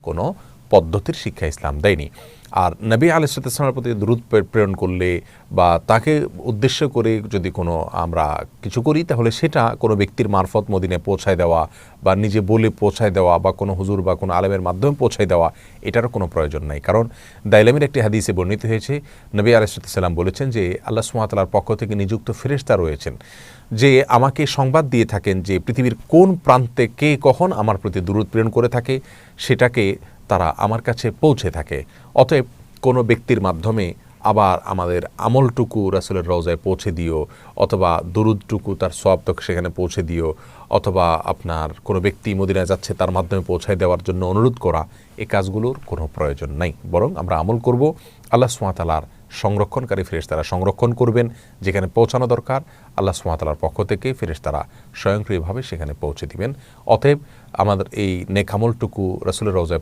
কোনো পদ্ধতির শিক্ষা ইসলাম দেয়নি। আর নবী আলাইহিস সালামের প্রতি দুরূদ প্রেরণ করলে বা তাকে উদ্দেশ্য করে যদি কোনো আমরা কিছু করি, তাহলে সেটা কোনো ব্যক্তির মারফত মদিনায় পৌঁছায় দেওয়া বা নিজে বলে পৌঁছায় দেওয়া বা কোনো হুজুর বা কোনো আলেমের মাধ্যমে পৌঁছায় দেওয়া, এটারও কোনো প্রয়োজন নাই। কারণ দাইলামির একটি হাদিসে বর্ণিত হয়েছে, নবী আলাইহিস সালাম বলেছেন যে আল্লাহ সুবহানাহু ওয়া তাআলার পক্ষ থেকে নিযুক্ত ফেরেশতা রয়েছেন যে আমাকে সংবাদ দিয়ে থাকেন যে পৃথিবীর কোন প্রান্তে কে কখন আমার প্রতি দুরূদ প্রেরণ করে থাকে, সেটাকে তারা আমার কাছে পৌঁছে থাকে। অতএব কোনো ব্যক্তির মাধ্যমে আবার আমাদের আমলটুকু রাসূলের রওজায় পৌঁছে দিও, অথবা দুরূদটুকু তার সওয়াবটুকু সেখানে পৌঁছে দিও, অথবা আপনার কোনো ব্যক্তি মদিনায় যাচ্ছে তার মাধ্যমে পৌঁছায় দেওয়ার জন্য অনুরোধ করা, এই কাজগুলোর কোনো প্রয়োজন নাই। বরং আমরা আমল করব, আল্লাহ সুবহানাহু ওয়া তাআলার সংরক্ষণকারী ফেরেশতারা সংরক্ষণ করবেন, যেখানে পৌঁছানো দরকার আল্লাহ সুবহানাহু ওয়া তাআলার পক্ষ থেকে ফেরেশতারা স্বয়ংক্রিয়ভাবে সেখানে পৌঁছে দিবেন। অতএব আমাদের এই নেক আমলটুকু রাসূলের রওজায়